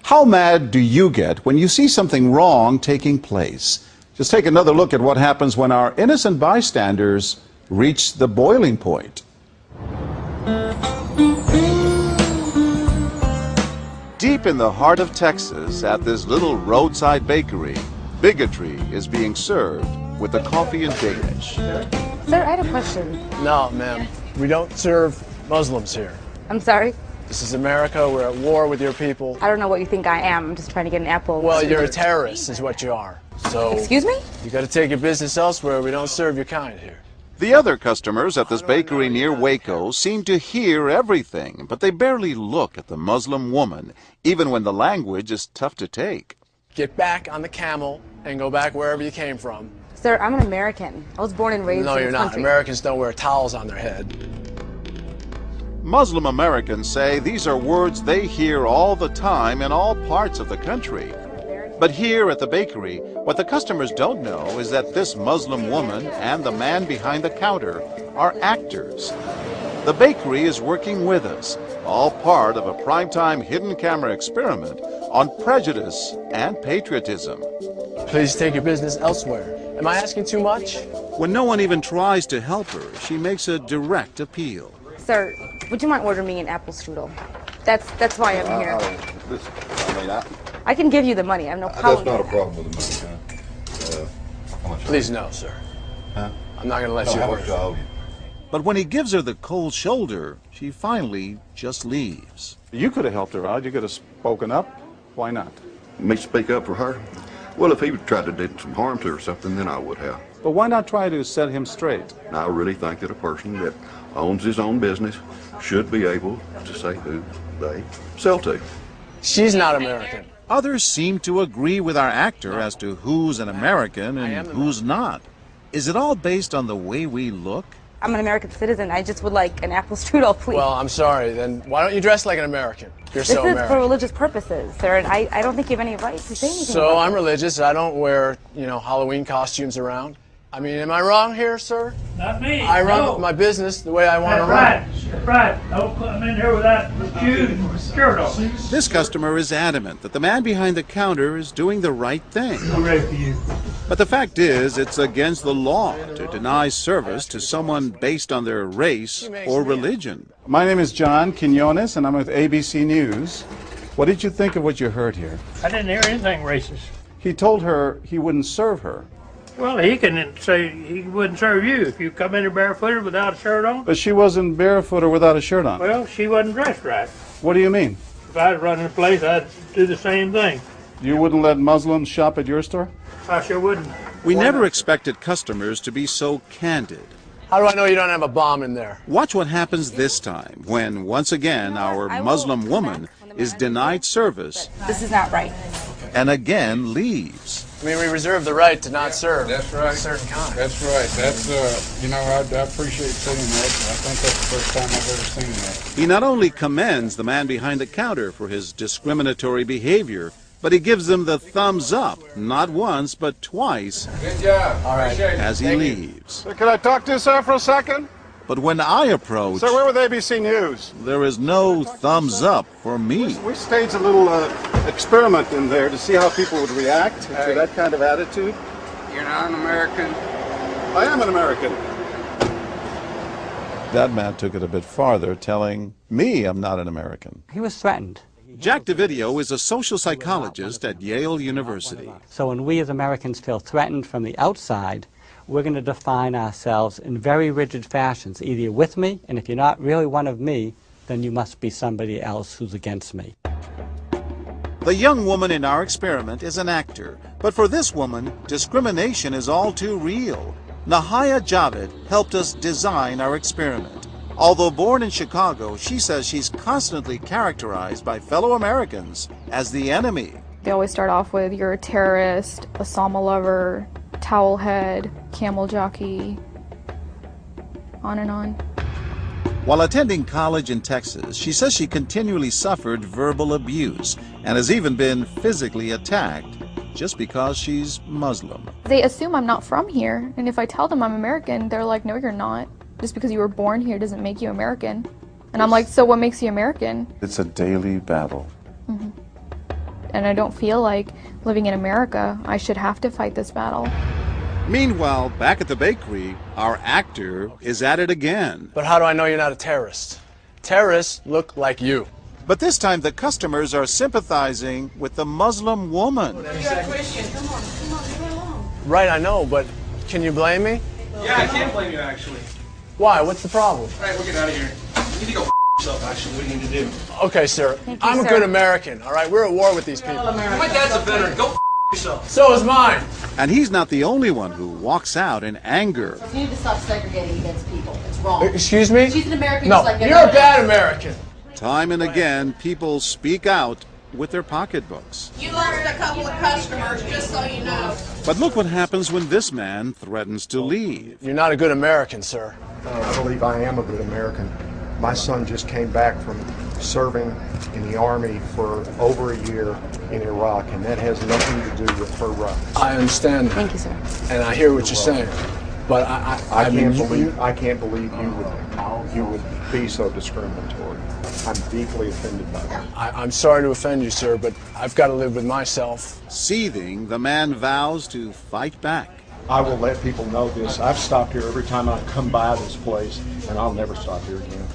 How mad do you get when you see something wrong taking place? Just take another look at what happens when our innocent bystanders reach the boiling point. Deep in the heart of Texas, at this little roadside bakery, bigotry is being served with the coffee and Danish. Sir, I had a question. No, ma'am. We don't serve Muslims here. I'm sorry? This is America. We're at war with your people. I don't know what you think I am. I'm just trying to get an apple. Well, you're a terrorist is what you are. So... Excuse me? You gotta take your business elsewhere. We don't serve your kind here. The other customers at this bakery near Waco seem to hear everything, but they barely look at the Muslim woman, even when the language is tough to take. Get back on the camel and go back wherever you came from. Sir, I'm an American. I was born and raised in this country. No, you're not. Americans don't wear towels on their head. Muslim Americans say these are words they hear all the time in all parts of the country. But here at the bakery, what the customers don't know is that this Muslim woman and the man behind the counter are actors. The bakery is working with us, all part of a primetime hidden camera experiment on prejudice and patriotism. Please take your business elsewhere. Am I asking too much? When no one even tries to help her, she makes a direct appeal. Sir, would you mind ordering me an apple strudel? That's why I'm here. I can give you the money. I have no problem. That's not a problem with the money, huh? Please no, sir. Huh? I'm not going to let you How order. much I owe you? But when he gives her the cold shoulder, she finally just leaves. You could have helped her out. You could have spoken up. Why not? Me speak up for her? Well, if he would try to do some harm to her or something, then I would have. But why not try to set him straight? And I really think that a person that owns his own business should be able to say who they sell to. She's not American. Others seem to agree with our actor as to who's an American and who's not. Is it all based on the way we look? I'm an American citizen. I just would like an apple strudel, please. Well, I'm sorry. Then why don't you dress like an American? You're so This is American. for religious purposes, sir, and I don't think you have any right to say anything So about I'm it. religious. I don't wear, Halloween costumes around. I mean, am I wrong here, sir? Not me. I run my business the way I want to run. That's right. Don't put them in here without shoes and skirt on. This customer is adamant that the man behind the counter is doing the right thing. I'm ready for you. But the fact is, it's against the law to deny service to someone based on their race or religion. My name is John Quinones, and I'm with ABC News. What did you think of what you heard here? I didn't hear anything racist. He told her he wouldn't serve her. Well, he can say he wouldn't serve you if you come in here barefooted without a shirt on. But she wasn't barefoot or without a shirt on. Well, she wasn't dressed right. What do you mean? If I was running a place, I'd do the same thing. You wouldn't let Muslims shop at your store? I sure wouldn't. We never expected customers to be so candid. How do I know you don't have a bomb in there? Watch what happens this time when, once again, our Muslim woman is denied service This is not right. and again leaves. I mean, we reserve the right to not serve. That's right. A certain kind. That's right. That's, I appreciate seeing that. I think that's the first time I've ever seen that. He not only commends the man behind the counter for his discriminatory behavior, but he gives him the thumbs up, not once, but twice, Good job. All right. Appreciate it. as he Thank you. leaves. Sir, can I talk to you, sir, for a second? But when I approach, Sir, we're with ABC News. there is no thumbs up for me. We staged a little experiment in there to see how people would react to that kind of attitude. You're not an American. I am an American. That man took it a bit farther, telling me I'm not an American. He was threatened. Jack DeVideo is a social psychologist at Yale University. So when we as Americans feel threatened from the outside, we're going to define ourselves in very rigid fashions. Either you're with me, and if you're not really one of me, then you must be somebody else who's against me. The young woman in our experiment is an actor, but for this woman, discrimination is all too real. Nahaya Javed helped us design our experiment. Although born in Chicago, she says she's constantly characterized by fellow Americans as the enemy. They always start off with, you're a terrorist, a Sama lover, towel head, camel jockey, on and on. While attending college in Texas, she says she continually suffered verbal abuse and has even been physically attacked just because she's Muslim. They assume I'm not from here, and if I tell them I'm American, they're like, no, you're not. Just because you were born here doesn't make you American. And I'm like, so what makes you American? It's a daily battle. and I don't feel like living in America, I should have to fight this battle. Meanwhile, back at the bakery, our actor is at it again. But how do I know you're not a terrorist? Terrorists look like you. But this time the customers are sympathizing with the Muslim woman. Right, I know, but can you blame me? Yeah, I can't blame you, actually. Why? What's the problem? All right, we'll get out of here. You need to go yourself, actually. What do you need to do? Okay, sir. Thank you, I'm a sir. good American, all right? We're at war with these people. My dad's a veteran. Go yourself. So is mine. And he's not the only one who walks out in anger. You need to stop segregating against people. It's wrong. Excuse me? She's an American No, just like you're everyone a bad American. Time and again, people speak out with their pocketbooks. You lost a couple of customers, just so you know. But look what happens when this man threatens to leave. You're not a good American, sir. I believe I am a good American. My son just came back from serving in the Army for over a year in Iraq, and that has nothing to do with her rights. I understand that. Thank you, sir. And I hear what you're saying. But I can't believe you would be so discriminatory. I'm deeply offended by that. I'm sorry to offend you, sir, but I've got to live with myself. Seething, the man vows to fight back. I will let people know this. I've stopped here every time I come by this place, and I'll never stop here again.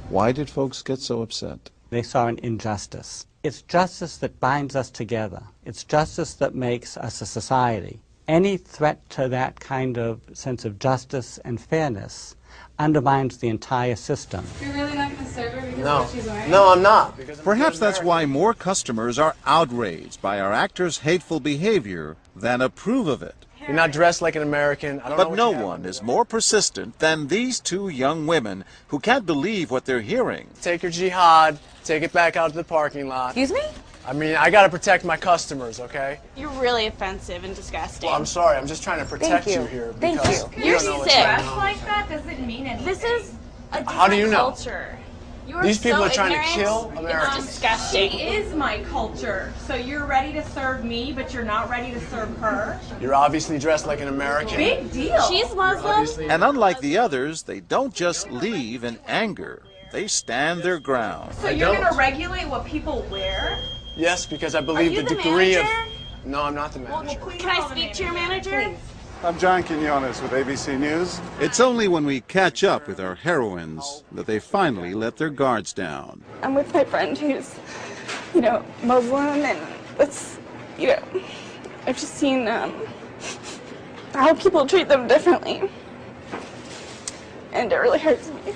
Why did folks get so upset? They saw an injustice. It's justice that binds us together. It's justice that makes us a society. Any threat to that kind of sense of justice and fairness undermines the entire system. You're really not going to serve her because of what she's wearing? No, I'm not. Perhaps that's why more customers are outraged by our actor's hateful behavior than approve of it. You're not dressed like an American. I don't know But what no you have one on. is more persistent than these two young women who can't believe what they're hearing. Take your jihad, take it back out to the parking lot. Excuse me? I mean, I got to protect my customers, okay? You're really offensive and disgusting. Well, I'm sorry. I'm just trying to protect you here. Thank because you. you You're don't know sick. what's going Dress on. like that doesn't mean anything. This is a different How do you know? culture. You are These people so are trying ignorant. to kill It's Americans. disgusting. She is my culture. So you're ready to serve me, but you're not ready to serve her? You're obviously dressed like an American. Big deal. She's Muslim. And unlike the others, they don't just leave in anger. They stand their ground. So you're going to regulate what people wear? Yes, because I believe you the the degree manager? of... No, I'm not the manager. Can I speak to your manager? I'm John Quinones with ABC News. It's only when we catch up with our heroines that they finally let their guards down. I'm with my friend who's, Muslim, and it's, I've just seen how people treat them differently, and it really hurts me.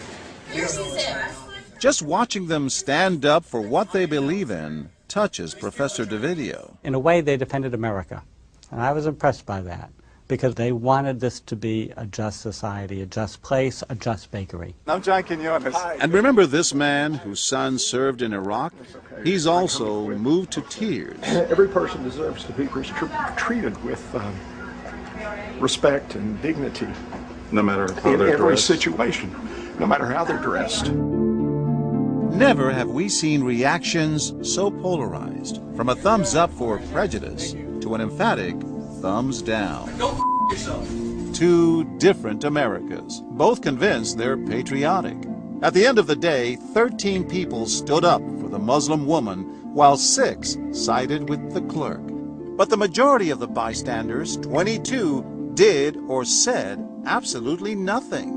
Just watching them stand up for what they believe in touches Professor Davidio. In a way, they defended America, and I was impressed by that, because they wanted this to be a just society, a just place, a just bakery. I'm John Quinones. And remember this man whose son served in Iraq? He's also moved to tears. Every person deserves to be treated with respect and dignity. No matter how in they're every dressed. situation, no matter how they're dressed. Never have we seen reactions so polarized, from a thumbs up for prejudice to an emphatic thumbs down. Go yourself. Two different Americas, both convinced they're patriotic. At the end of the day, 13 people stood up for the Muslim woman, while 6 sided with the clerk. But the majority of the bystanders, 22, did or said absolutely nothing.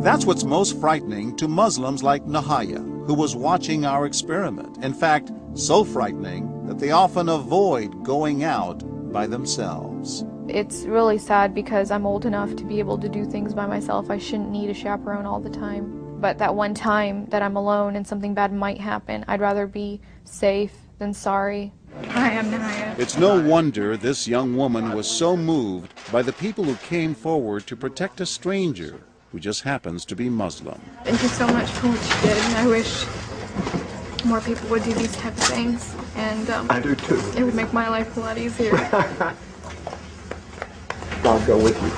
That's what's most frightening to Muslims like Nahaya, who was watching our experiment. In fact, so frightening that they often avoid going out by themselves. It's really sad because I'm old enough to be able to do things by myself. I shouldn't need a chaperone all the time. But that one time that I'm alone and something bad might happen, I'd rather be safe than sorry. Hi, I'm Nahaya. It's no wonder this young woman was so moved by the people who came forward to protect a stranger who just happens to be Muslim. Thank you so much for what you did, and I wish more people would do these type of things. And I do too. It would make my life a lot easier. I'll go with you.